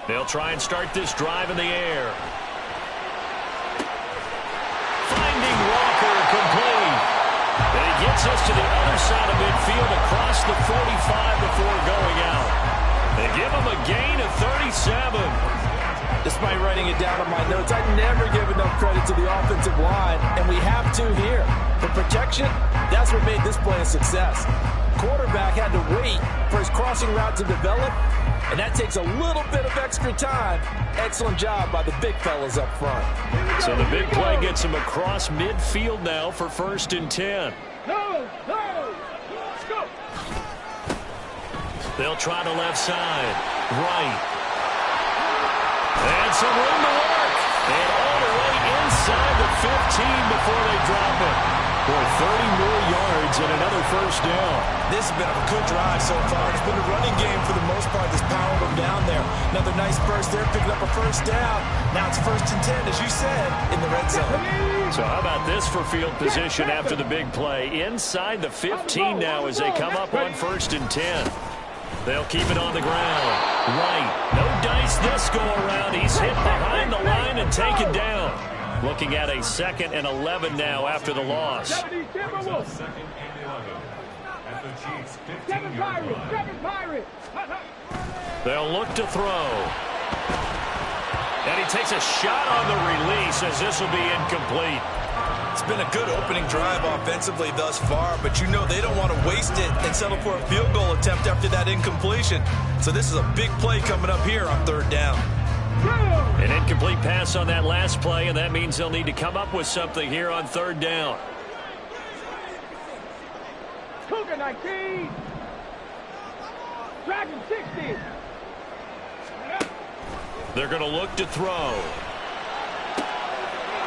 They'll try and start this drive in the air. Finding Walker complete. And he gets us to the other side of midfield across the 45 before going out. They give him a gain of 37. Despite writing it down on my notes, I never give enough credit to the offensive line, and we have to here. The protection, that's what made this play a success. Quarterback had to wait for his crossing route to develop, and that takes a little bit of extra time. Excellent job by the big fellas up front. So the big play gets him across midfield now for 1st and 10. Let's go. They'll try the left side. Right. And some room to work. And all the way inside the 15 before they drop it. Boy, 30 more yards and another 1st down. This has been a good drive so far. It's been a running game for the most part. Just powering them down there. Another nice burst there, picking up a 1st down. Now it's 1st and 10, as you said, in the red zone. So how about this for field position after the big play? Inside the 15 now as they come up on 1st and 10. They'll keep it on the ground. Right. No dice this go around. He's hit behind the line and taken down. Looking at a 2nd and 11 now after the loss. They'll look to throw. And he takes a shot on the release as this will be incomplete. It's been a good opening drive offensively thus far, but you know they don't want to waste it and settle for a field goal attempt after that incompletion. So this is a big play coming up here on 3rd down. An incomplete pass on that last play, and that means they'll need to come up with something here on 3rd down. Cougar 19. Dragon 60. They're going to look to throw.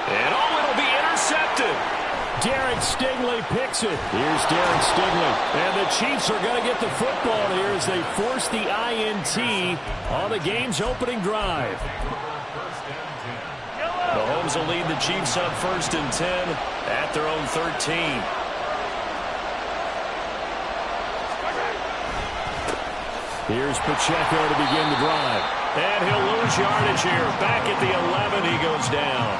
And it'll be intercepted. Derek Stingley picks it. Here's Derek Stingley. And the Chiefs are going to get the football here as they force the INT on the game's opening drive. Mahomes will lead the Chiefs up 1st and 10 at their own 13. Here's Pacheco to begin the drive. And he'll lose yardage here. Back at the 11, he goes down.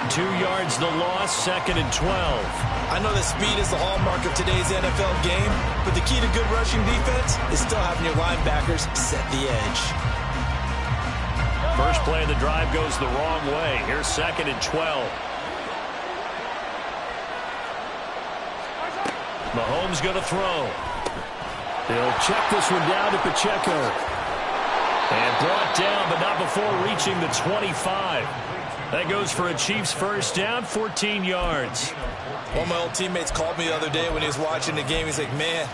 2 yards the loss, 2nd and 12. I know that speed is the hallmark of today's NFL game, but the key to good rushing defense is still having your linebackers set the edge. First play of the drive goes the wrong way. Here's 2nd and 12. Mahomes going to throw. They'll check this one down to Pacheco. And brought down, but not before reaching the 25. That goes for a Chiefs 1st down, 14 yards. One of my old teammates called me the other day when he was watching the game. He's like, man,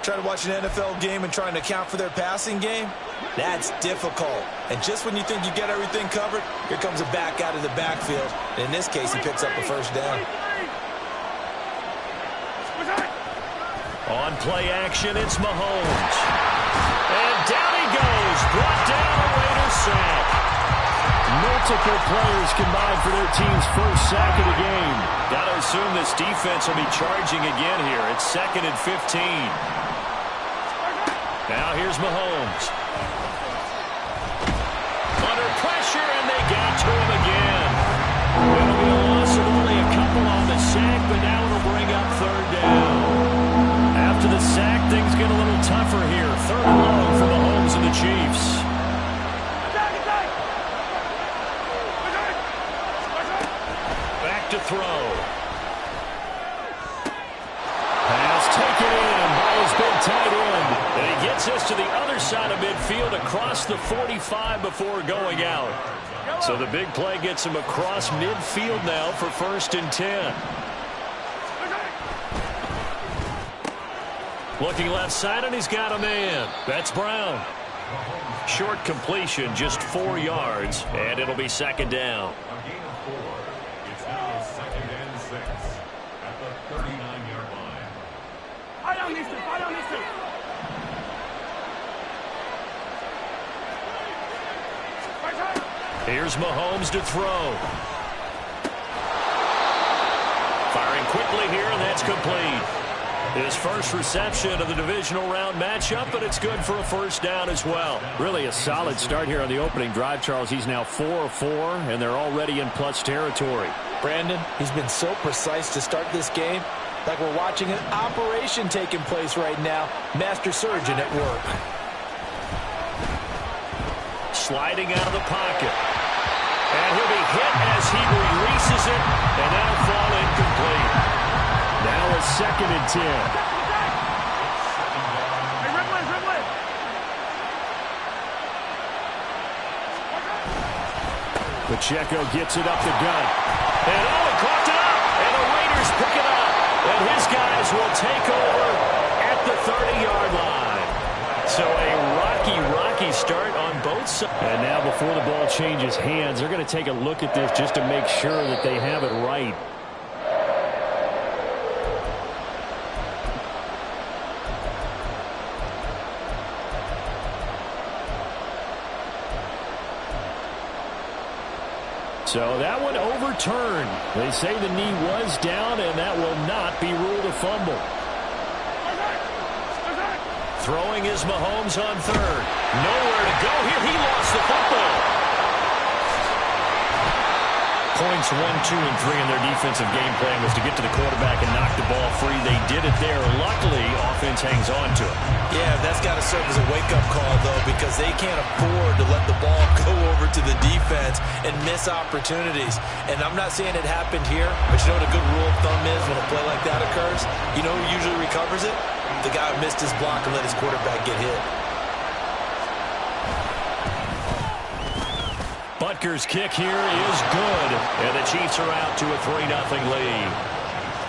trying to watch an NFL game and trying to account for their passing game, that's difficult. And just when you think you get everything covered, here comes a back out of the backfield. And in this case, he picks up a 1st down. On play action, it's Mahomes. And down he goes. Brought down a Raiders sack. Multiple players combined for their team's 1st sack of the game. Got to assume this defense will be charging again here. It's 2nd and 15. Now here's Mahomes. Under pressure, and they got to him again. It'll be a loss of only a couple on the sack, but now it'll bring up 3rd down. After the sack, things get a little tougher here. 3rd and long for Mahomes and the Chiefs. Back to throw. Pass taken in by his big tight end. And he gets us to the other side of midfield across the 45 before going out. So the big play gets him across midfield now for 1st and 10. Looking left side, and he's got a man. That's Brown. Short completion, just 4 yards, and it'll be 2nd down. A gain of 4. It's now 2nd and 6 at the 39-yard line. I don't listen. Here's Mahomes to throw. Firing quickly here, and that's complete. His first reception of the divisional round matchup, but it's good for a 1st down as well. Really a solid start here on the opening drive, Charles. He's now 4 of 4, and they're already in plus territory. Brandon, he's been so precise to start this game, like we're watching an operation taking place right now. Master surgeon at work. Sliding out of the pocket. And he'll be hit as he releases it, and that'll fall incomplete. Now a 2nd and 10. Hey, Red. Pacheco gets it up the gut. And he caught it up, and the Raiders pick it up. And his guys will take over at the 30-yard line. So a rocky start on both sides. And now before the ball changes hands, they're going to take a look at this just to make sure that they have it right. So that one overturned. They say the knee was down, and that will not be ruled a fumble. Throwing is Mahomes on 3rd. Nowhere to go here. He lost the football. Points 1, 2, and 3 in their defensive game plan was to get to the quarterback and knock the ball free. They did it there. Luckily, offense hangs on to it. Yeah, that's got to serve as a wake-up call, though, because they can't afford to let the ball go over to the defense and miss opportunities. And I'm not saying it happened here, but you know what a good rule of thumb is when a play like that occurs? You know who usually recovers it? The guy who missed his block and let his quarterback get hit. Butker's kick here is good, and the Chiefs are out to a 3-0 lead.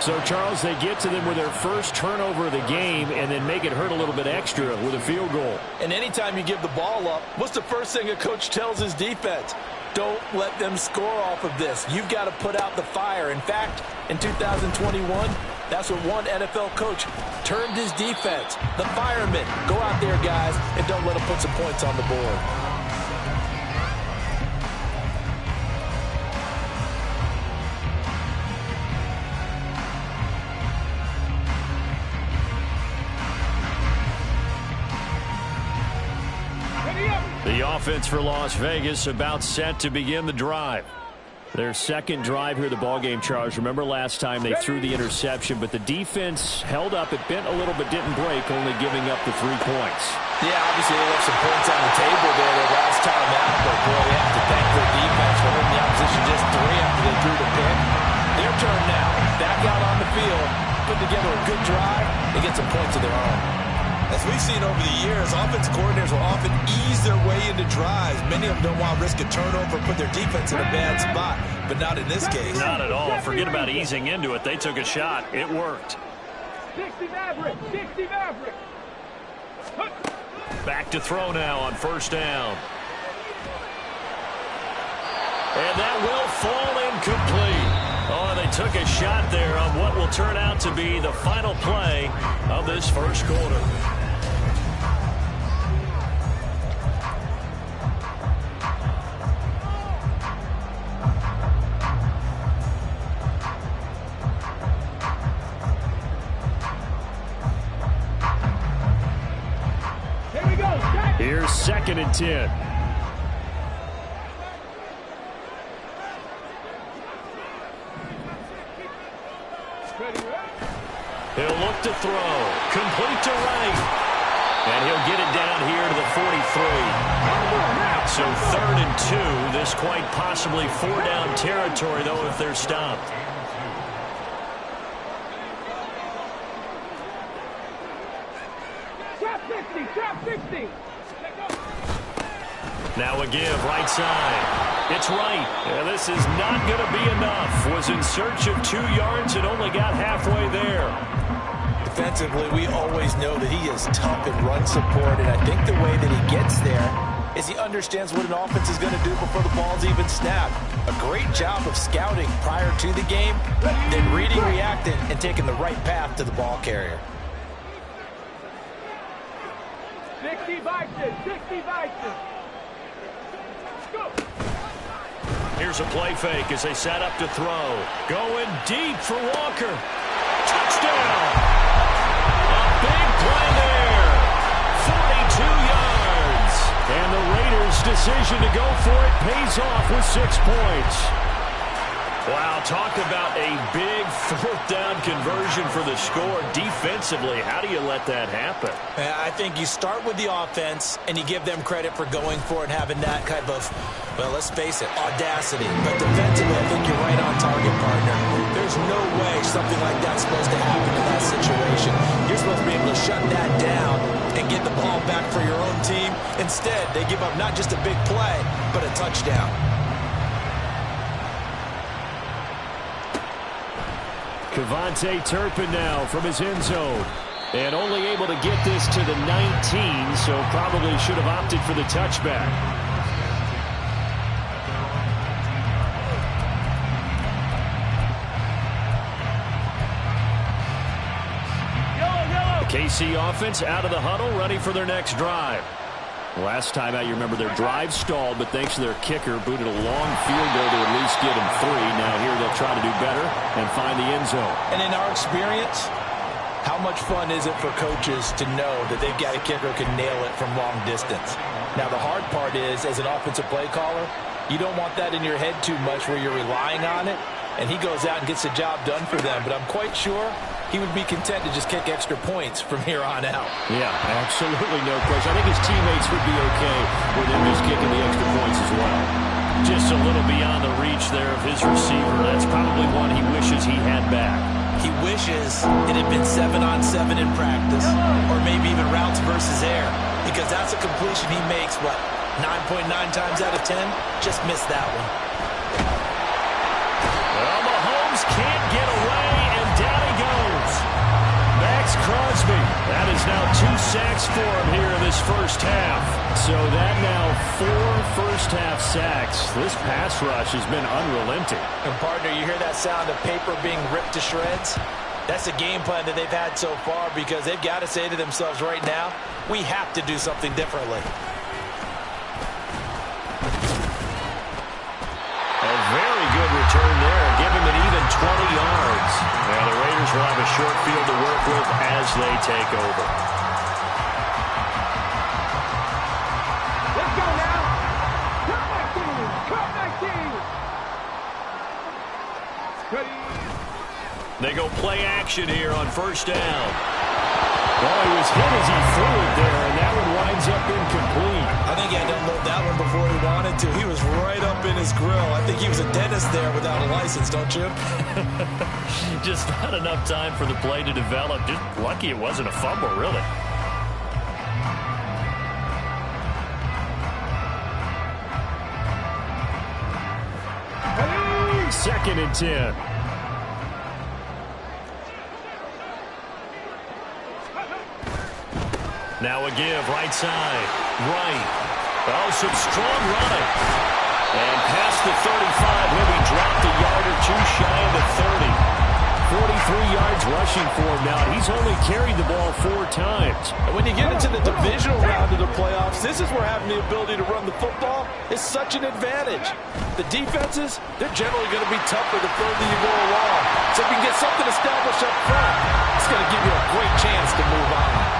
So, Charles, they get to them with their first turnover of the game and then make it hurt a little bit extra with a field goal. And anytime you give the ball up, what's the first thing a coach tells his defense? Don't let them score off of this. You've got to put out the fire. In fact, in 2021, that's what one NFL coach termed his defense. The firemen. Go out there, guys, and don't let them put some points on the board. The offense for Las Vegas about set to begin the drive. Their second drive here, the ballgame, Charles. Remember last time they threw the interception, but the defense held up. It bent a little but didn't break, only giving up the 3 points. Yeah, obviously they left some points on the table there their last time out, but boy, they have to thank their defense for holding the opposition just 3 after they threw the pick. Their turn now. Back out on the field, put together a good drive. They get some points of their own. As we've seen over the years, offensive coordinators will often ease their way into drives. Many of them don't want to risk a turnover, put their defense in a bad spot, but not in this case. Not at all. Forget about easing into it. They took a shot. It worked. 60 Maverick. Back to throw now on 1st down. And that will fall incomplete. Oh, they took a shot there on what will turn out to be the final play of this first quarter. Here we go. Here's 2nd and 10. He'll look to throw. Complete to right. And he'll get it down here to the 43. So 3rd and 2. This quite possibly 4-down territory, though, if they're stopped. Trap 60. Now a give, right side. It's right. Yeah, this is not going to be enough. Was in search of 2 yards and only got halfway there. Defensively, we always know that he is tough in run support, and I think the way that he gets there is he understands what an offense is going to do before the ball's even snapped. A great job of scouting prior to the game, then reading, reacting, and taking the right path to the ball carrier. 60 Vikings, 60 Vikings. Go. Here's a play fake as they set up to throw. Going deep for Walker. Touchdown. A big play there. 42 yards. And the Raiders' decision to go for it pays off with 6 points. Wow, talk about a big 4th down conversion for the score. Defensively, how do you let that happen? I think you start with the offense, and you give them credit for going for it and having that type of, well, let's face it, audacity. But defensively, I think you're right on target, partner. There's no way something like that's supposed to happen in that situation. You're supposed to be able to shut that down and get the ball back for your own team. Instead, they give up not just a big play, but a touchdown. Kevontae Turpin now from his end zone. And only able to get this to the 19, so probably should have opted for the touchback. The KC offense out of the huddle, ready for their next drive. Last time out, you remember their drive stalled, but thanks to their kicker, booted a long field goal to at least get them 3. Now here they'll try to do better and find the end zone. And in our experience, how much fun is it for coaches to know that they've got a kicker who can nail it from long distance? Now the hard part is, as an offensive play caller, you don't want that in your head too much where you're relying on it, and he goes out and gets the job done for them. But I'm quite sure he would be content to just kick extra points from here on out. Yeah, absolutely no question. I think his teammates would be okay with him just kicking the extra points as well. Just a little beyond the reach there of his receiver. That's probably one he wishes he had back. He wishes it had been 7-on-7 in practice, or maybe even routes versus air, because that's a completion he makes, what, 9.9 times out of 10? Just missed that one. Well, Mahomes can't get away, and down he goes. Max Crosby. That is now 2 sacks for him here in this first half. So that now 4 first-half sacks. This pass rush has been unrelenting. And, partner, you hear that sound of paper being ripped to shreds? That's a game plan that they've had so far because they've got to say to themselves right now, we have to do something differently. A very good return there. Give him an even 20 yards. Now the Raiders will have a short field to work with as they take over. Let's go now. Cut my team. Cut my team. Ready. They go play action here on first down. Well, he was hit as he threw it there, and that one winds up incomplete. I think he had to unload that one before he wanted to. He was right up in his grill. I think he was a dentist there without a license, don't you? Just not enough time for the play to develop. Just lucky it wasn't a fumble, really. Second and 10. Now a give, right side, right. Oh, some strong running. And past the 35, he'll be dropped a yard or two shy of the 30. 43 yards rushing for him now. He's only carried the ball 4 times. And when you get into the divisional round of the playoffs, this is where having the ability to run the football is such an advantage. The defenses, they're generally going to be tougher the further you go along. So if you can get something established up front, it's going to give you a great chance to move on.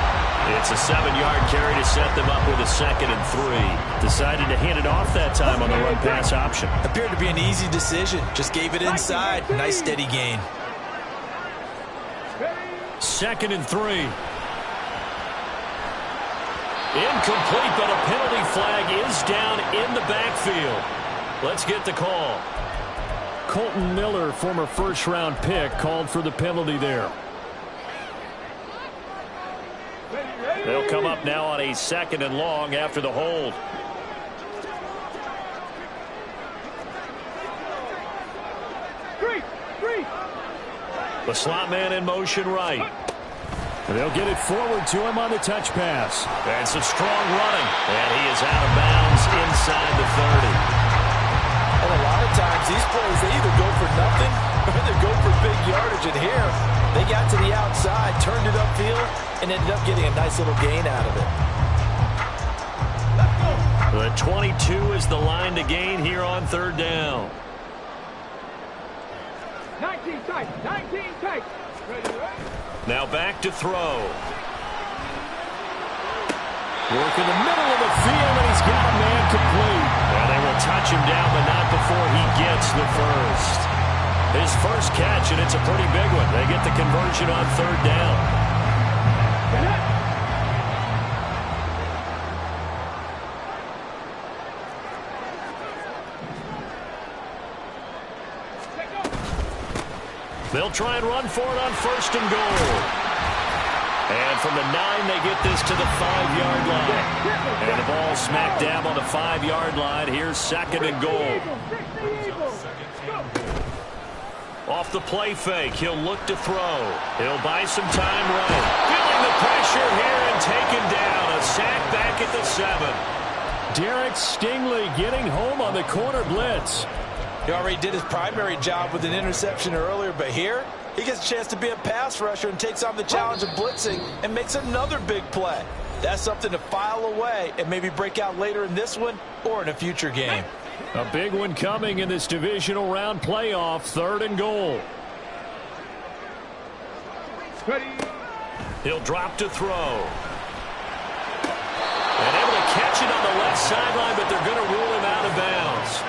It's a 7-yard carry to set them up with a 2nd and 3. Decided to hand it off that time on the run-pass option. Appeared to be an easy decision. Just gave it inside. Nice steady gain. 2nd and 3. Incomplete, but a penalty flag is down in the backfield. Let's get the call. Colton Miller, former first-round pick, called for the penalty there. They'll come up now on a 2nd and long after the hold. The slot man in motion right. They'll get it forward to him on the touch pass. And some strong running. And he is out of bounds inside the 30. And a lot of times these plays, they either go for nothing or they go for big yardage. And here, they got to the outside, turned it upfield, and ended up getting a nice little gain out of it. The 22 is the line to gain here on third down. 19 tight, 19 tight. Now back to throw. Work in the middle of the field, and he's got a man complete. Well, they will touch him down, but not before he gets the first. His first catch, and it's a pretty big one. They get the conversion on third down. They'll try and run for it on first and goal. And from the 9, they get this to the 5-yard line. And the ball smack dab on the 5-yard line. Here's second and goal. Off the play fake, he'll look to throw. He'll buy some time right. Feeling the pressure here and taken down. A sack back at the 7. Derek Stingley getting home on the corner blitz. He already did his primary job with an interception earlier, but here he gets a chance to be a pass rusher and takes on the challenge of blitzing and makes another big play. That's something to file away and maybe break out later in this one or in a future game. A big one coming in this divisional round playoff, third and goal. He'll drop to throw. And able to catch it on the left sideline, but they're going to rule him out of bounds.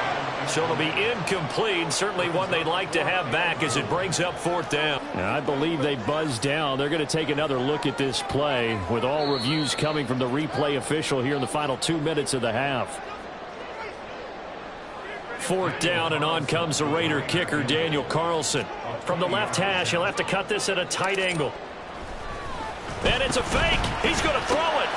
So it'll be incomplete, certainly one they'd like to have back as it brings up fourth down. And I believe they buzzed down. They're going to take another look at this play with all reviews coming from the replay official here in the final 2 minutes of the half. Fourth down, and on comes the Raider kicker, Daniel Carlson. From the left hash, he'll have to cut this at a tight angle. And it's a fake. He's going to throw it.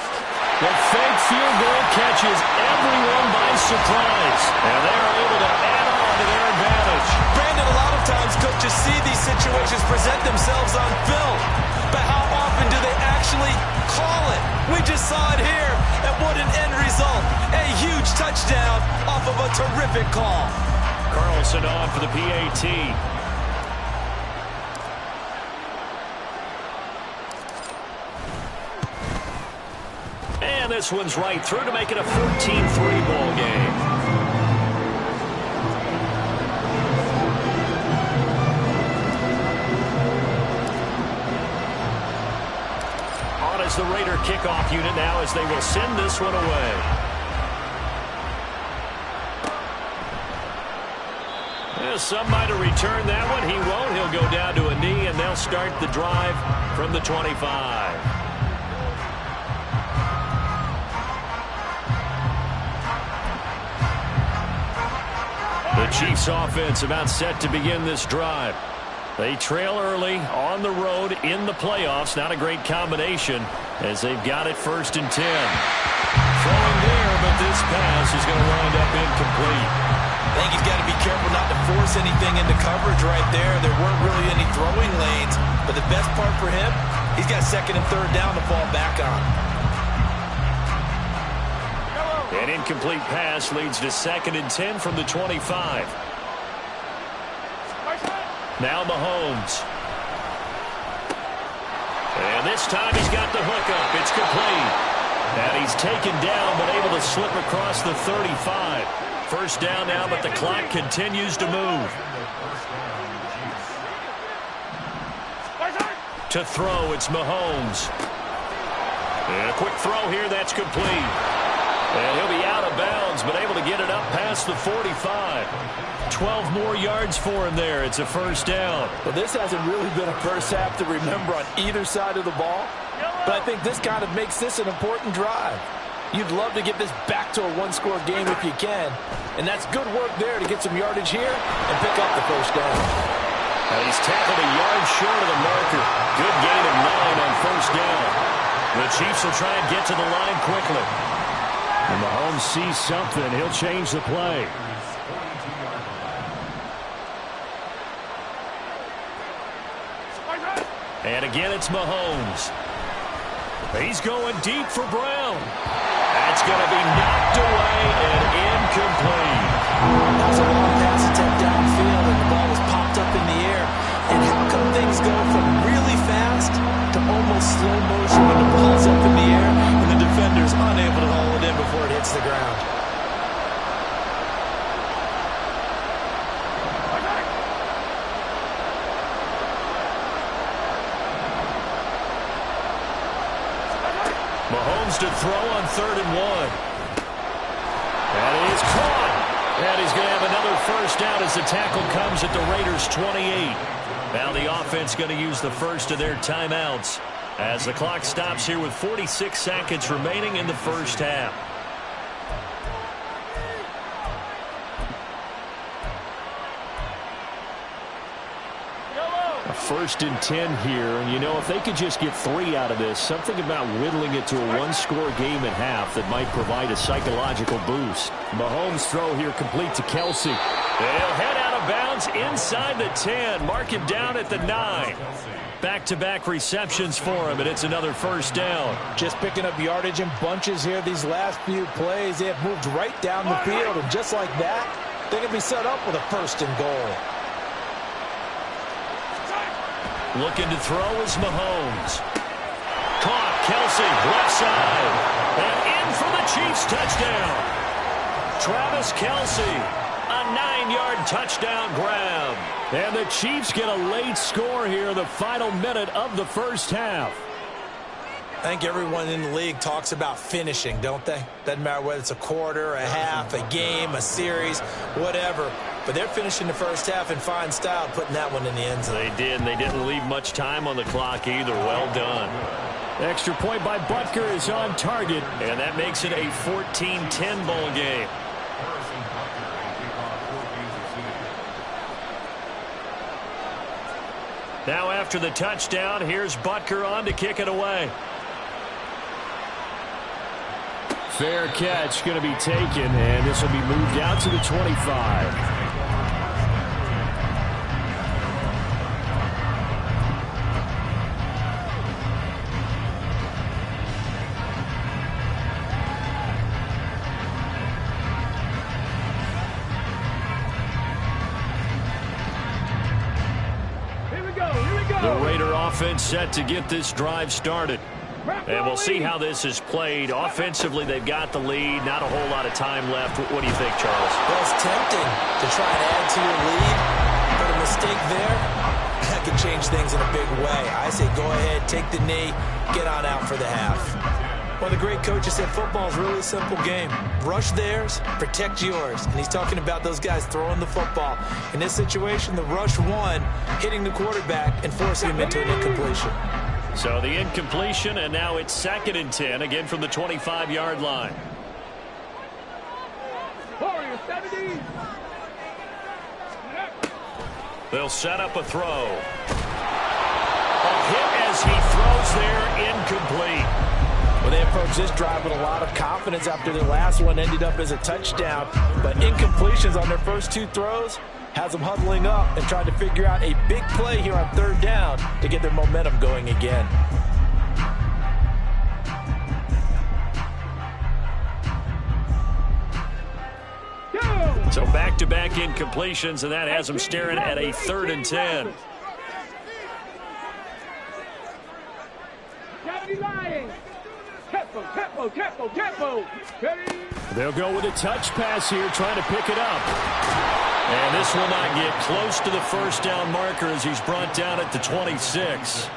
The fake field goal catches everyone by surprise. And they're able to add on to their advantage. Brandon, a lot of times coaches see these situations present themselves on film. But how often do they actually call it? We just saw it here, and what an end result. A huge touchdown off of a terrific call. Carlson on for the PAT. And this one's right through to make it a 14-3 ball game. On is the Raider kickoff unit now as they will send this one away. Well, some might have returned that one. He won't. He'll go down to a knee, and they'll start the drive from the 25. The Chiefs offense about set to begin this drive. They trail early on the road in the playoffs. Not a great combination as they've got it first and 10. Throwing there, but this pass is going to wind up incomplete. I think he's got to be careful not to force anything into coverage right there. There weren't really any throwing lanes, but the best part for him, he's got second and third down to fall back on. An incomplete pass leads to second and 10 from the 25. Now Mahomes. And this time he's got the hookup. It's complete. And he's taken down but able to slip across the 35. First down now, but the clock continues to move. To throw, it's Mahomes. And a quick throw here, that's complete. And he'll be out of bounds, but able to get it up past the 45. 12 more yards for him there. It's a first down. Well, this hasn't really been a first half to remember on either side of the ball, but I think this kind of makes this an important drive. You'd love to get this back to a one-score game if you can, and that's good work there to get some yardage here and pick up the first down. And he's tackled a yard short of the marker. Good gain of 9 on first down. The Chiefs will try and get to the line quickly. And Mahomes sees something. He'll change the play. And again, it's Mahomes. He's going deep for Brown. That's going to be knocked away and incomplete. That was a long pass attempt downfield, and the ball was popped up in the air. And how come things go from really fast to almost slow motion when the ball's up in the air and the defender's unable to hold it in before it hits the ground? Mahomes to throw on 3rd and 1. And he's caught. And he's going to have another first down as the tackle comes at the Raiders' 28. Now the offense going to use the first of their timeouts as the clock stops here with 46 seconds remaining in the first half. A 1st and 10 here, and you know, if they could just get 3 out of this, something about whittling it to a one-score game at half that might provide a psychological boost. Mahomes' throw here complete to Kelsey. They'll head out of bounds inside the 10, mark him down at the 9. Back-to-back receptions for him, and it's another first down. Just picking up yardage in bunches here these last few plays. They have moved right down the field, and just like that, they can be set up with a 1st and goal. Looking to throw is Mahomes. Caught, Kelsey, left side. And in for the Chiefs touchdown. Travis Kelsey, a 9-yard touchdown grab. And the Chiefs get a late score here, the final minute of the first half. I think everyone in the league talks about finishing, don't they? Doesn't matter whether it's a quarter, a half, a game, a series, whatever. But they're finishing the first half in fine style, putting that one in the end zone. They did, and they didn't leave much time on the clock either. Well done. Extra point by Butker is on target, and that makes it a 14-10 ball game. Now after the touchdown, here's Butker on to kick it away. Fair catch going to be taken, and this will be moved out to the 25. The Raider offense set to get this drive started. And we'll see how this is played. Offensively, they've got the lead. Not a whole lot of time left. What do you think, Charles? Well, it's tempting to try and add to your lead, but a mistake there, that could change things in a big way. I say go ahead, take the knee, get on out for the half. Well, the great coach has said football is really a simple game. Rush theirs, protect yours. And he's talking about those guys throwing the football. In this situation, the rush won, hitting the quarterback and forcing him into an incompletion. So the incompletion, and now it's 2nd and 10, again from the 25-yard line. Warriors 70. They'll set up a throw. A hit as he throws there, incomplete. Well, they approached this drive with a lot of confidence after their last one ended up as a touchdown. But incompletions on their first 2 throws has them huddling up and trying to figure out a big play here on 3rd down to get their momentum going again. So back-to-back incompletions, and that has them staring at a 3rd and 10. They'll go with a touch pass here, trying to pick it up. And this will not get close to the first down marker as he's brought down at the 26.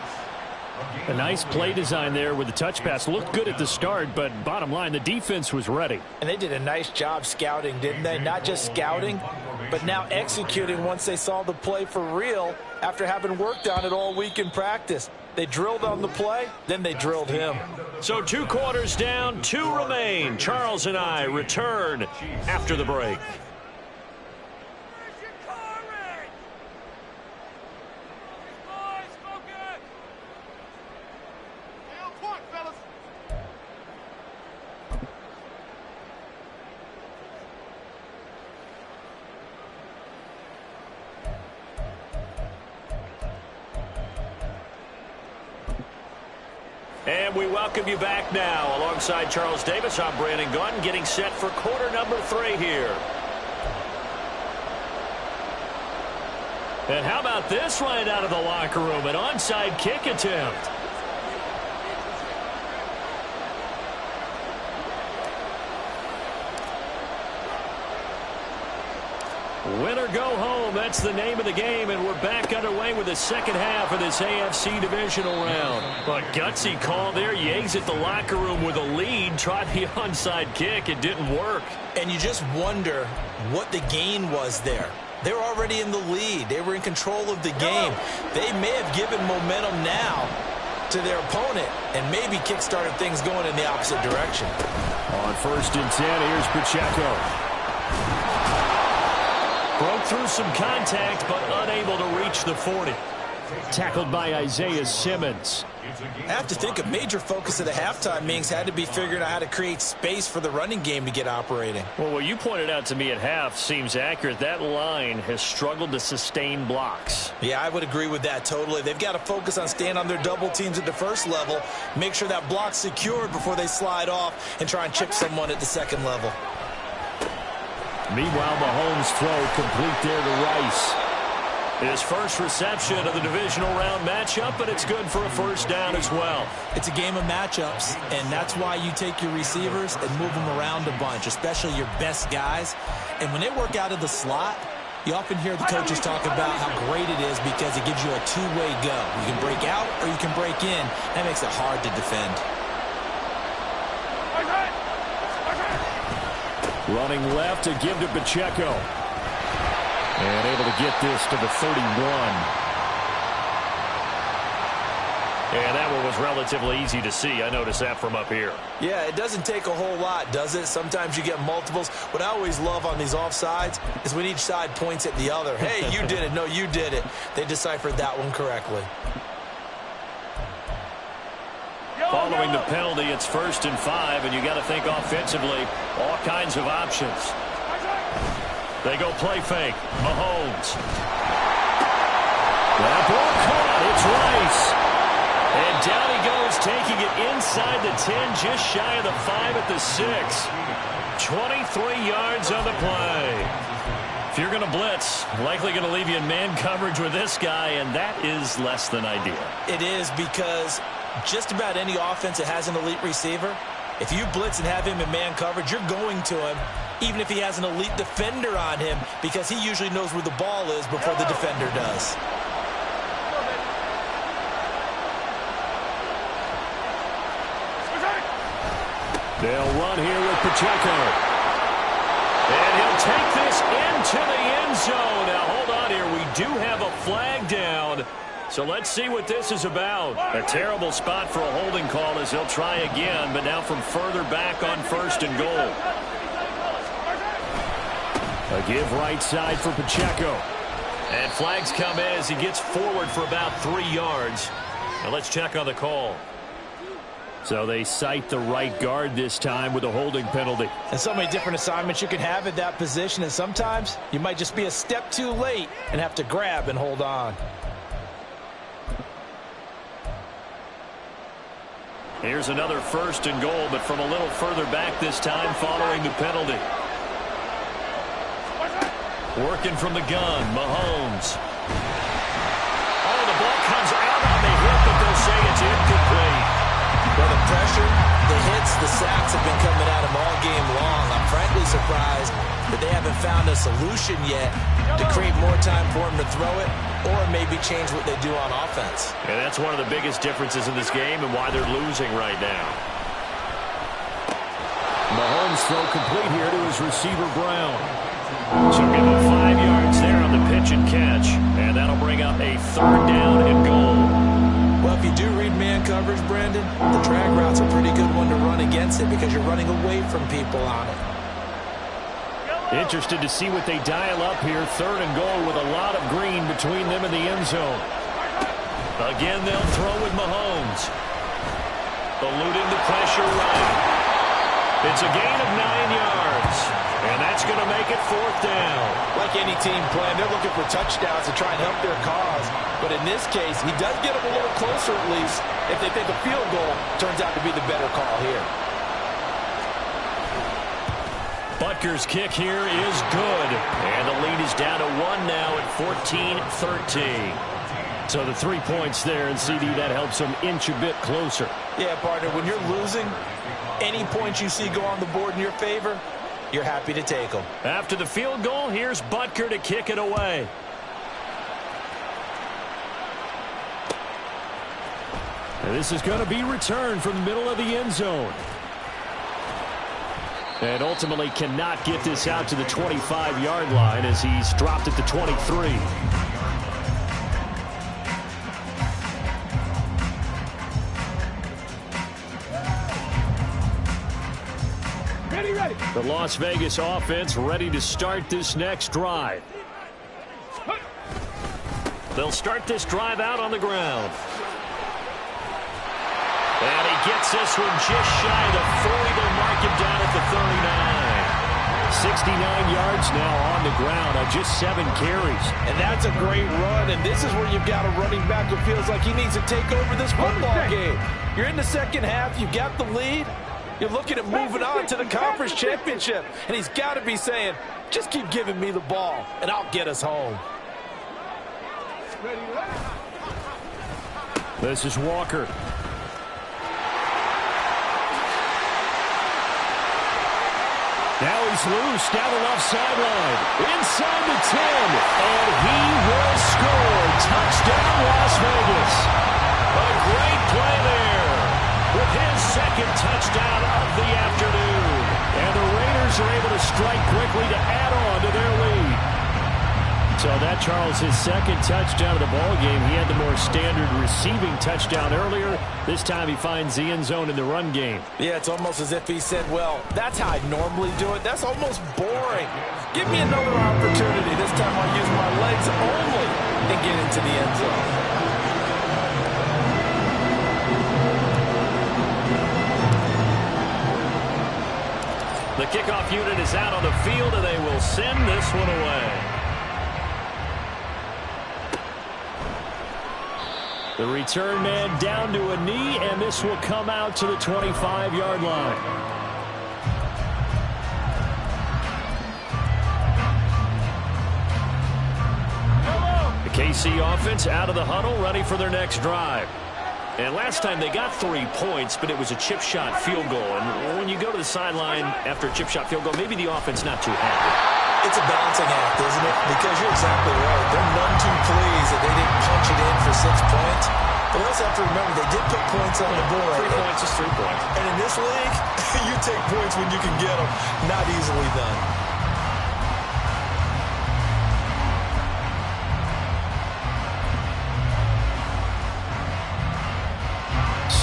A nice play design there with the touch pass. Looked good at the start, but bottom line, the defense was ready. And they did a nice job scouting, didn't they? Not just scouting, but now executing once they saw the play for real after having worked on it all week in practice. They drilled on the play, then they drilled him. So 2 quarters down, 2 remain. Charles and I return after the break. And we welcome you back now. Alongside Charles Davis, I'm Brandon Gunn, getting set for quarter number 3 here. And how about this right out of the locker room? An onside kick attempt. Win or go home, that's the name of the game, and we're back underway with the second half of this AFC divisional round. But gutsy call there. You exit the locker room with a lead, try the onside kick, it didn't work. And you just wonder what the gain was there. They were already in the lead. They were in control of the game. They may have given momentum now to their opponent and maybe kick-started things going in the opposite direction. On 1st and 10, here's Pacheco. Broke through some contact, but unable to reach the 40. Tackled by Isaiah Simmons. I have to think a major focus of the halftime meetings had to be figuring out how to create space for the running game to get operating. Well, what you pointed out to me at half seems accurate. That line has struggled to sustain blocks. Yeah, I would agree with that totally. They've got to focus on staying on their double teams at the first level, make sure that block's secured before they slide off and try and chip someone at the second level. Meanwhile, Mahomes' throw complete there to Rice. His first reception of the divisional round matchup, but it's good for a first down as well. It's a game of matchups, and that's why you take your receivers and move them around a bunch, especially your best guys. And when they work out of the slot, you often hear the coaches talk about how great it is because it gives you a two-way go. You can break out or you can break in. That makes it hard to defend. Running left to give to Pacheco. And able to get this to the 31. And that one was relatively easy to see. I noticed that from up here. Yeah, it doesn't take a whole lot, does it? Sometimes you get multiples. What I always love on these offsides is when each side points at the other. Hey, you did it. No, you did it. They deciphered that one correctly. Following the penalty, it's 1st and 5, and you got to think offensively, all kinds of options. They go play fake. Mahomes. That ball caught. It's Rice. And down he goes, taking it inside the 10, just shy of the 5 at the 6. 23 yards on the play. If you're going to blitz, likely going to leave you in man coverage with this guy, and that is less than ideal. It is because just about any offense that has an elite receiver, if you blitz and have him in man coverage, you're going to him, even if he has an elite defender on him, because he usually knows where the ball is before the defender does. They'll run here with Pacheco. And he'll take this into the end zone. Now, hold on here. We do have a flag down. So let's see what this is about. A terrible spot for a holding call as they'll try again, but now from further back on 1st and goal. A give right side for Pacheco. And flags come in as he gets forward for about 3 yards. Now let's check on the call. So they cite the right guard this time with a holding penalty. And so many different assignments you can have at that position, and sometimes you might just be a step too late and have to grab and hold on. Here's another 1st and goal, but from a little further back this time following the penalty. Working from the gun, Mahomes. Oh, the ball comes out on the hit, but they'll say it's incomplete. Well, the pressure, the hits, the sacks have been coming at him all game long. I'm frankly surprised that they haven't found a solution yet to create more time for him to throw it or maybe change what they do on offense. And that's one of the biggest differences in this game and why they're losing right now. Mahomes throw complete here to his receiver, Brown. So give him 5 yards there on the pitch and catch. And that'll bring up a 3rd down and goal. Well, if you do read man coverage, Brandon, the drag route's a pretty good one to run against it because you're running away from people on it. Interested to see what they dial up here. 3rd and goal with a lot of green between them and the end zone. Again, they'll throw with Mahomes. Eluding the pressure right. It's a gain of 9 yards. And that's going to make it 4th down. Like any team plan, they're looking for touchdowns to try and help their cause. But in this case, he does get them a little closer at least if they think a field goal turns out to be the better call here. Butker's kick here is good. And the lead is down to 1 now at 14-13. So the 3 points there, and CD, that helps them inch a bit closer. Yeah, partner, when you're losing, any points you see go on the board in your favor, you're happy to take them. After the field goal, here's Butker to kick it away. And this is going to be returned from the middle of the end zone. And ultimately cannot get this out to the 25-yard line as he's dropped at the 23. Ready. The Las Vegas offense ready to start this next drive. They'll start this drive out on the ground. And he gets this one just shy of the 40. They'll mark him down at the 39. 69 yards now on the ground on just 7 carries. And that's a great run, and this is where you've got a running back who feels like he needs to take over this football game. You're in the second half, you got the lead. You're looking at moving on to the conference championship. And he's got to be saying, just keep giving me the ball, and I'll get us home. This is Walker. Now he's loose down the left sideline. Inside the 10. And he will score. Touchdown, Las Vegas. A great play there. With his second touchdown of the afternoon. And the Raiders are able to strike quickly to add on to their lead. So that, Charles, his second touchdown of the ballgame. He had the more standard receiving touchdown earlier. This time he finds the end zone in the run game. Yeah, it's almost as if he said, well, that's how I normally do it. That's almost boring. Give me another opportunity. This time I'll use my legs only and get into the end zone. The kickoff unit is out on the field, and they will send this one away. The return man down to a knee, and this will come out to the 25-yard line. The KC offense out of the huddle, ready for their next drive. And last time they got 3 points, but it was a chip shot field goal. And when you go to the sideline after a chip shot field goal, maybe the offense not too happy. It's a balancing act, isn't it? Because you're exactly right. They're none too pleased that they didn't punch it in for 6 points. But let's have to remember, they did put points on the board. 3 points is 3 points. And in this league, you take points when you can get them. Not easily done.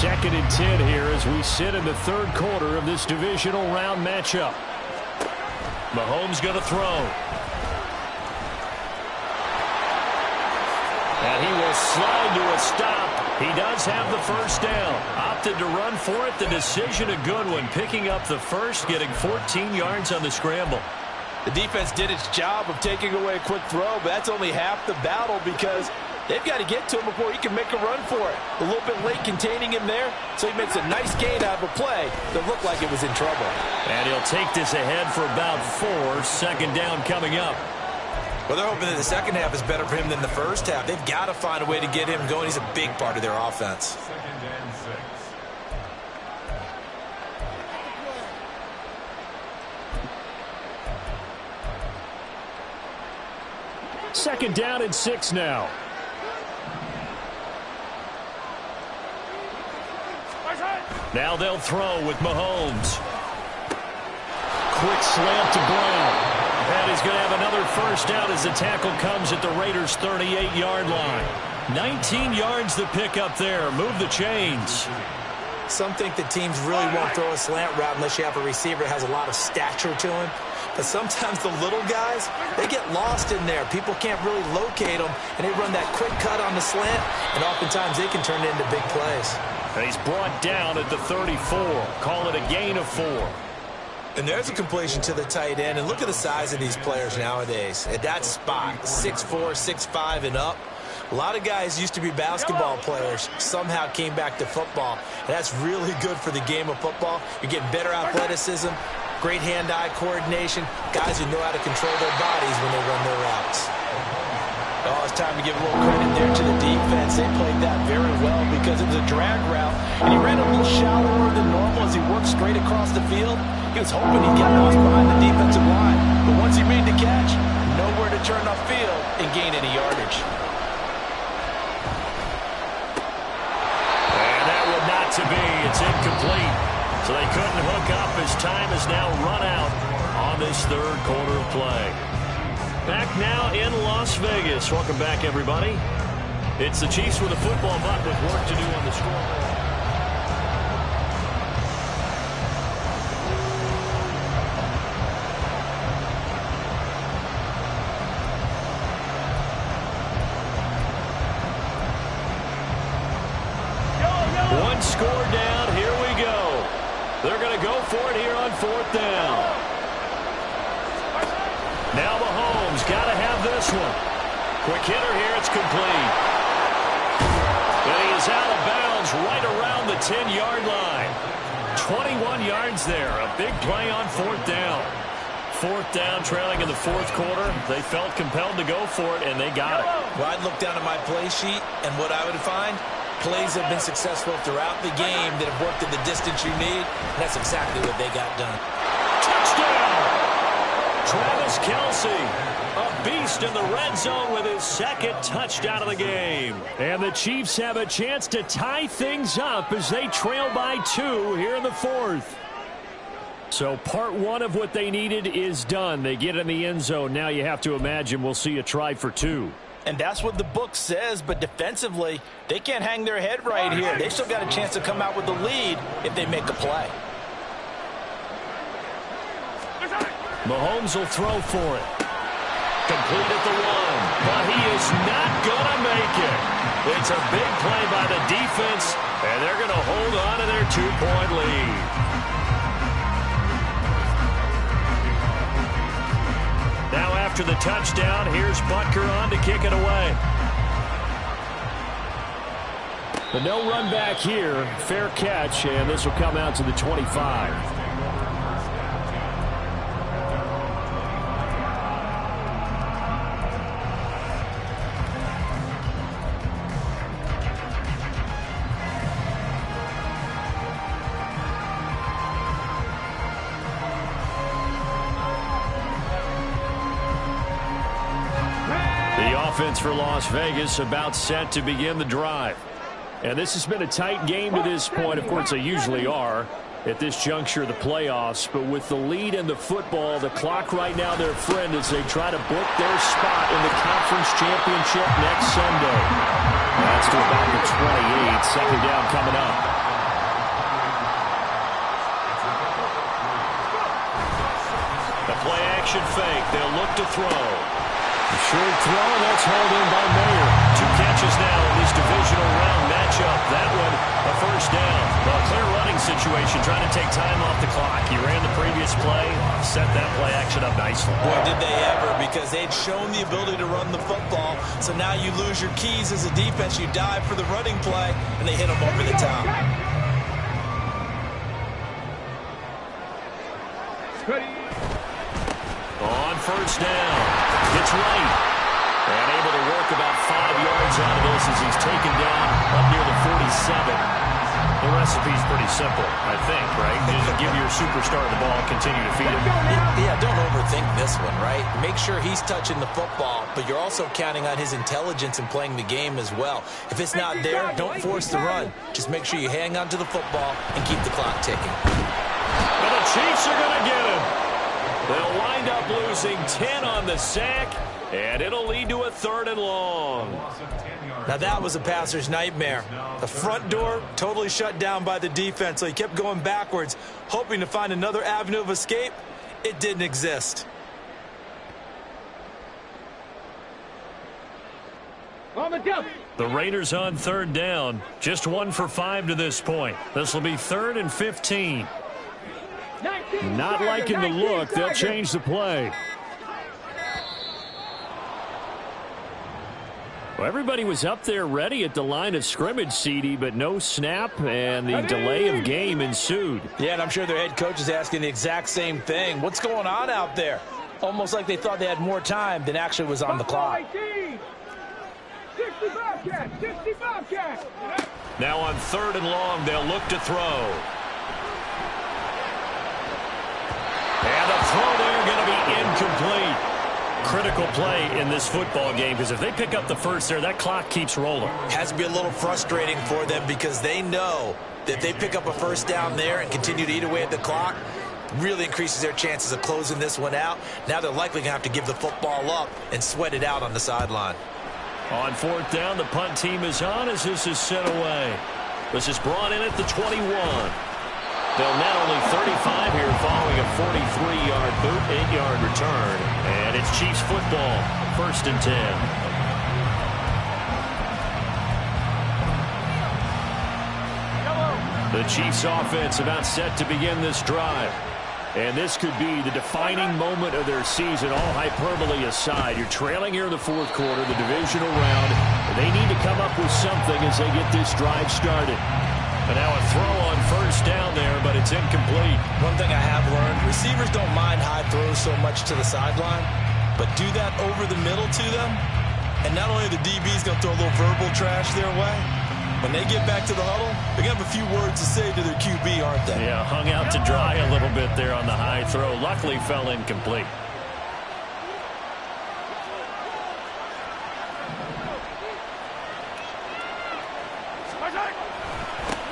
Second and 10 here as we sit in the third quarter of this divisional round matchup. Mahomes going to throw. And he will slide to a stop. He does have the first down. Opted to run for it. The decision a good one. Picking up the first, getting 14 yards on the scramble. The defense did its job of taking away a quick throw, but that's only half the battle because they've got to get to him before he can make a run for it. A little bit late containing him there, so he makes a nice gain out of a play that looked like it was in trouble. And he'll take this ahead for about 4. Second down coming up. Well, they're hoping that the second half is better for him than the first half. They've got to find a way to get him going. He's a big part of their offense. 2nd and 6. Second down and 6 now. Now they'll throw with Mahomes. Quick slant to Brown. And he's going to have another first down as the tackle comes at the Raiders' 38-yard line. 19 yards to pick up there. Move the chains. Some think that teams really won't throw a slant route unless you have a receiver that has a lot of stature to him. But sometimes the little guys, they get lost in there. People can't really locate them, and they run that quick cut on the slant, and oftentimes they can turn it into big plays. And he's brought down at the 34. Call it a gain of 4. And there's a completion to the tight end. And look at the size of these players nowadays. At that spot, 6'4", 6'5", and up. A lot of guys used to be basketball players, somehow came back to football. And that's really good for the game of football. You're getting better athleticism, great hand-eye coordination, guys who know how to control their bodies when they run their routes. Oh, it's time to give a little credit there to the defense. They played that very well because it was a drag route, and he ran a little shallower than normal as he worked straight across the field. He was hoping he'd get lost behind the defensive line, but once he made the catch, nowhere to turn upfield and gain any yardage. And that would not to be. It's incomplete. So they couldn't hook up as time has now run out on this third quarter of play. Back now in Las Vegas. Welcome back, everybody. It's the Chiefs with a football, but with work to do on the scoreboard. One score down. Here we go. They're going to go for it here on fourth down. Now Mahomes got to have this one. Quick hitter here. It's complete. And he is out of bounds right around the 10-yard line. 21 yards there. A big play on fourth down. Fourth down, trailing in the fourth quarter. They felt compelled to go for it, and they got it. Well, I'd look down at my play sheet, and what I would find, plays have been successful throughout the game that have worked at the distance you need, and that's exactly what they got done. Touchdown! Travis Kelce, a beast in the red zone with his second touchdown of the game. And the Chiefs have a chance to tie things up as they trail by 2 here in the fourth. So part one of what they needed is done. They get in the end zone. Now you have to imagine we'll see a try for 2. And that's what the book says, but defensively, they can't hang their head right here. They still got a chance to come out with the lead if they make a play. Mahomes will throw for it. Complete at the 1, but he is not going to make it. It's a big play by the defense, and they're going to hold on to their 2-point lead. Now after the touchdown, here's Butker on to kick it away. But no run back here. Fair catch, and this will come out to the 25. Offense for Las Vegas about set to begin the drive. And this has been a tight game to this point. Of course, they usually are at this juncture of the playoffs. But with the lead in the football, the clock right now their friend as they try to book their spot in the conference championship next Sunday. That's to about the 28. Second down coming up. The play action fake. They'll look to throw. A short throw, that's hauled in by Mayer. 2 catches now in this divisional round matchup. That one, a first down. Well, clear running situation, trying to take time off the clock. He ran the previous play, set that play action up nicely. Boy, did they ever, because they'd shown the ability to run the football. So now you lose your keys as a defense. You dive for the running play, and they hit them over the top. On first down, gets right, and able to work about 5 yards out of this as he's taken down up near the 47. The recipe's pretty simple, I think, right? Just give your superstar the ball, continue to feed him. Yeah, don't overthink this one, right? Make sure he's touching the football, but you're also counting on his intelligence in playing the game as well. If it's not there, don't force the run. Just make sure you hang on to the football and keep the clock ticking. And the Chiefs are going to get him. They'll wind up losing 10 on the sack, and it'll lead to a 3rd and long. Now that was a passer's nightmare. The front door totally shut down by the defense, so he kept going backwards, hoping to find another avenue of escape. It didn't exist. The Raiders on 3rd down, just 1 for 5 to this point. This will be 3rd and 15. 19. Not liking the look. They'll change the play. Well, everybody was up there ready at the line of scrimmage, CD, but no snap, and the delay of game ensued. Yeah, and I'm sure their head coach is asking the exact same thing. What's going on out there? Almost like they thought they had more time than actually was on the clock. 60 Bobcats, 60 Bobcats. Now on 3rd and long, they'll look to throw. And the throw there going to be incomplete. Critical play in this football game, because if they pick up the first there, that clock keeps rolling. Has to be a little frustrating for them because they know that if they pick up a first down there and continue to eat away at the clock, really increases their chances of closing this one out. Now they're likely going to have to give the football up and sweat it out on the sideline. On 4th down, the punt team is on as this is sent away. This is brought in at the 21. They'll net only 35 here following a 43-yard boot, 8-yard return. And it's Chiefs football, 1st and 10. The Chiefs offense about set to begin this drive. And this could be the defining moment of their season, all hyperbole aside. You're trailing here in the 4th quarter, the divisional round. They need to come up with something as they get this drive started. And now a throw on 1st down there, but it's incomplete. One thing I have learned, receivers don't mind high throws so much to the sideline, but do that over the middle to them, and not only the DB's going to throw a little verbal trash their way, when they get back to the huddle, they're going to have a few words to say to their QB, aren't they? Yeah, hung out to dry a little bit there on the high throw. Luckily fell incomplete.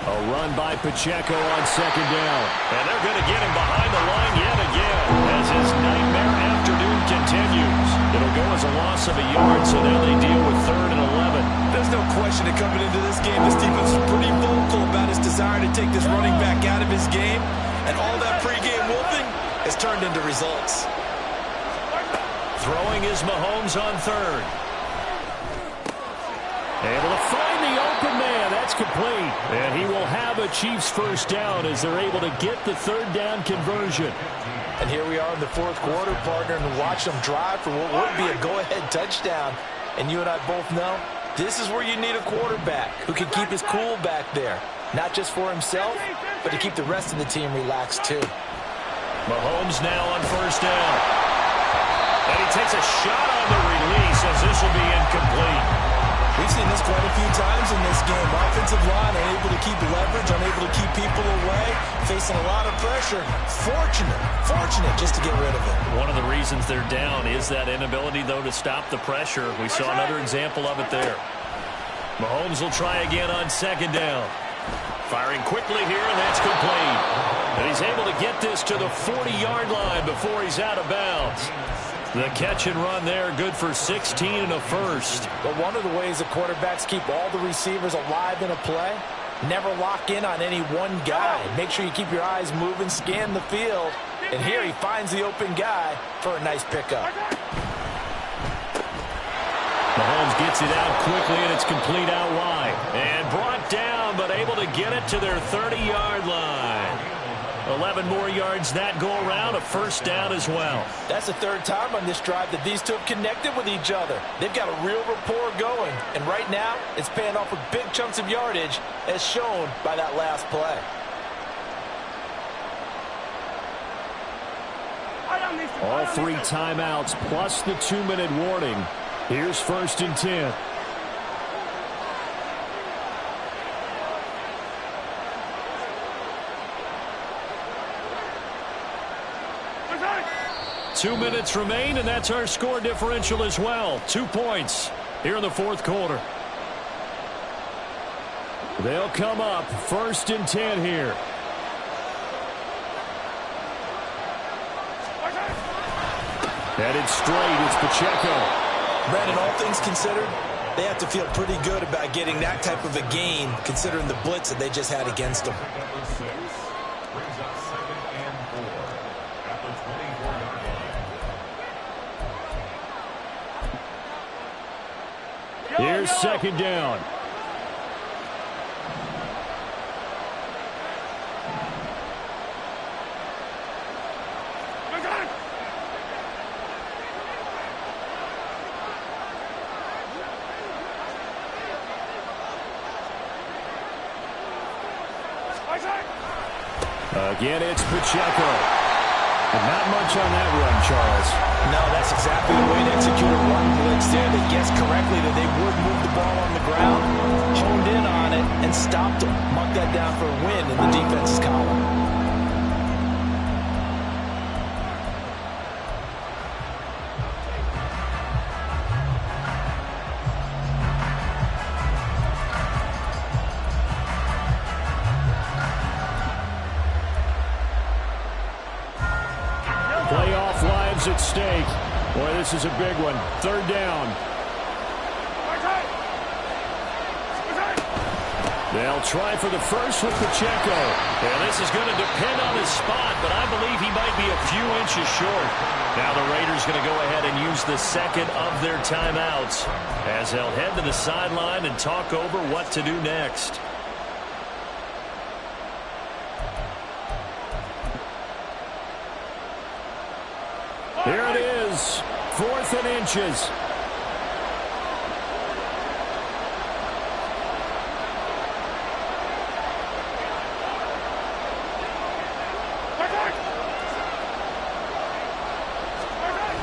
A run by Pacheco on 2nd down. And they're going to get him behind the line yet again as his nightmare afternoon continues. It'll go as a loss of a yard, so now they deal with 3rd and 11. There's no question that coming into this game, this defense is pretty vocal about his desire to take this running back out of his game. And all that pregame wolfing has turned into results. Throwing is Mahomes on 3rd. Able to find the open man. That's complete. And he will have a Chiefs 1st down as they're able to get the 3rd down conversion. And here we are in the 4th quarter, partner, and watch them drive for what would be a go-ahead touchdown. And you and I both know this is where you need a quarterback who can keep his cool back there. Not just for himself, but to keep the rest of the team relaxed too. Mahomes now on 1st down. And he takes a shot on the release as this will be incomplete. We've seen this quite a few times in this game. Offensive line unable to keep leverage, unable to keep people away, facing a lot of pressure. Fortunate just to get rid of it. One of the reasons they're down is that inability, though, to stop the pressure. We saw another example of it there. Mahomes will try again on 2nd down. Firing quickly here, and that's complete. And he's able to get this to the 40-yard line before he's out of bounds. The catch and run there, good for 16 and a 1st. But one of the ways the quarterbacks keep all the receivers alive in a play, never lock in on any one guy. Make sure you keep your eyes moving, scan the field. And here he finds the open guy for a nice pickup. Mahomes gets it out quickly, and it's complete out wide. And brought down, but able to get it to their 30-yard line. 11 more yards that go around, a 1st down as well. That's the 3rd time on this drive that these two have connected with each other. They've got a real rapport going, and right now it's paying off with big chunks of yardage as shown by that last play. All 3 timeouts plus the 2-minute warning. Here's 1st and 10. Two minutes remain, and that's our score differential as well. 2 points here in the 4th quarter. They'll come up 1st and 10 here. Headed straight, it's Pacheco. Brandon, all things considered, they have to feel pretty good about getting that type of a gain, considering the blitz that they just had against them. Here's 2nd down. Again, it's Pacheco. And not much on that run, Charles. No, that's exactly the way to execute a run blitz there. They guessed correctly that they would move the ball on the ground, honed in on it, and stopped them. Mark that down for a win in the defense's column. Playoff lives at stake. Boy, this is a big one. Third down. They'll try for the first with Pacheco. Yeah, this is going to depend on his spot, but I believe he might be a few inches short. Now the Raiders going to go ahead and use the second of their timeouts as they'll head to the sideline and talk over what to do next. Here it is, 4th and inches.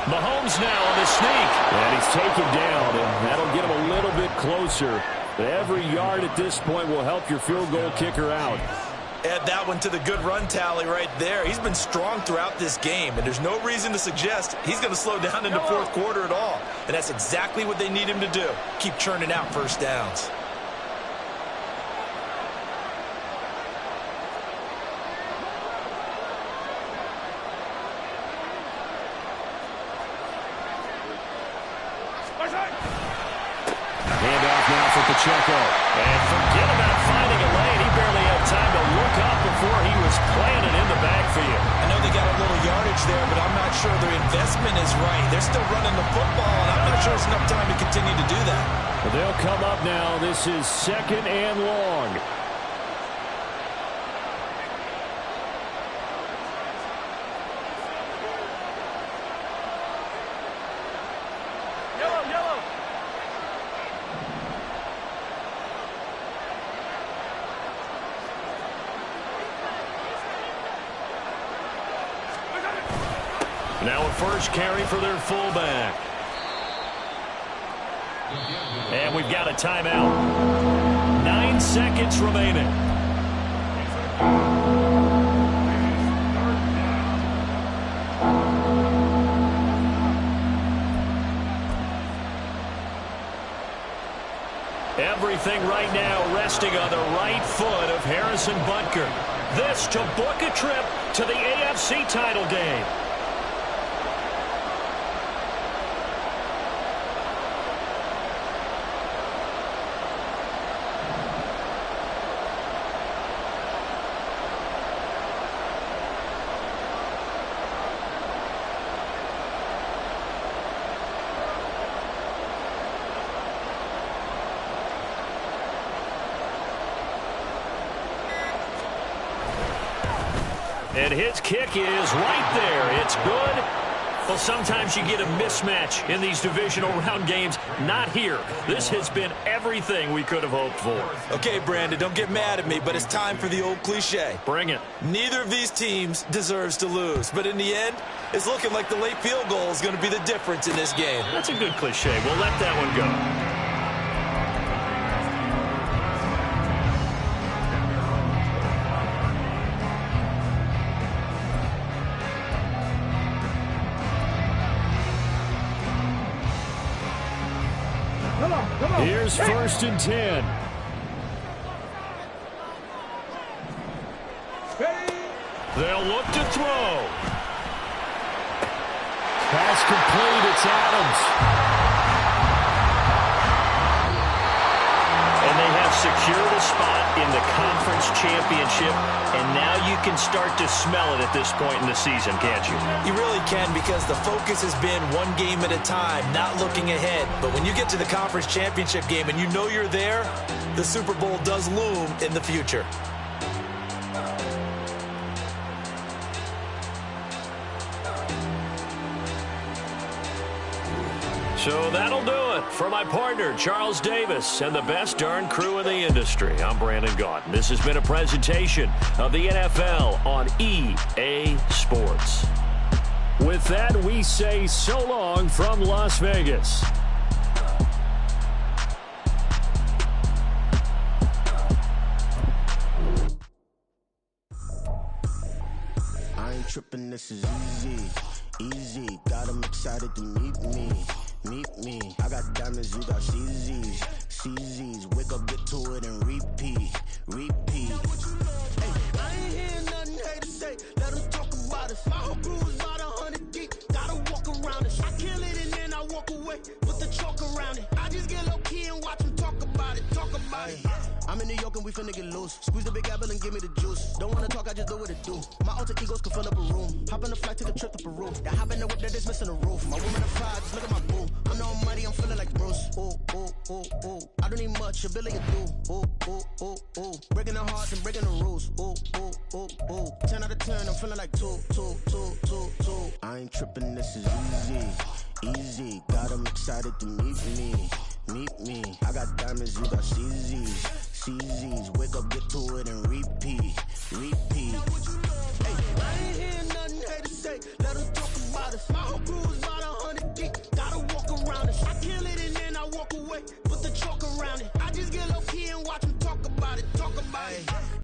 Mahomes now on the sneak. And he's taken down, and that'll get him a little bit closer. But every yard at this point will help your field goal kicker out. Add that one to the good run tally right there. He's been strong throughout this game, and there's no reason to suggest he's going to slow down in the fourth quarter at all. And that's exactly what they need him to do. Keep churning out first downs. Handoff now for Pacheco. And forget about finding a lane. He barely had time to look up before he was planted in the backfield. I know they got a little yardage there, but I'm not sure their investment is right. They're still running the football, and I'm not sure it's enough time to continue to do that. But they'll come up now. This is 2nd and long. Now a first carry for their fullback. And we've got a timeout. 9 seconds remaining. Everything right now resting on the right foot of Harrison Butker. This to book a trip to the AFC title game. And his kick is right there. It's good. Well, sometimes you get a mismatch in these divisional round games. Not here. This has been everything we could have hoped for. Okay, Brandon, don't get mad at me, but it's time for the old cliche. Bring it. Neither of these teams deserves to lose, but in the end, it's looking like the late field goal is going to be the difference in this game. That's a good cliche. We'll let that one go. Here's 1st and 10. They'll look to throw. Pass complete. It's Adams. And they have secured a spot in the conference championship, and now you can start to smell it at this point in the season, can't you? You really can, because the focus has been one game at a time, not looking ahead. But when you get to the conference championship game and you know you're there, the Super Bowl does loom in the future. So that'll do it for my partner, Charles Davis, and the best darn crew in the industry. I'm Brandon Gaudin. This has been a presentation of the NFL on EA Sports. With that, we say so long from Las Vegas. I ain't tripping, this is easy, easy. Got 'em excited to meet me. I got diamonds, you got CZs. Wake up, get to it, and repeat. Hey, I ain't hearing nothing hate to say. Let them talk about us. My whole crew is about 100 deep. Gotta walk around it. I kill it and then I walk away with the chalk around it. I just get low key and watch them talk about it. I'm in New York and we finna get loose. Squeeze the big apple and give me the juice. Don't wanna talk, I just do what it do. My alter egos can fill up a room. Hop on a flight, take a trip to Peru. That hop in the whip that is missing the roof. My woman of fire, just look at my boo. I'm no money, I'm feeling like Bruce. Ooh. I don't need much, ability to do. Ooh. Breaking the hearts and breaking the rules. Ooh. 10 out of 10, I'm feeling like two. I ain't tripping, this is easy. Got 'em excited to meet me. I got diamonds, you got CZs. Wake up, get to it, and repeat.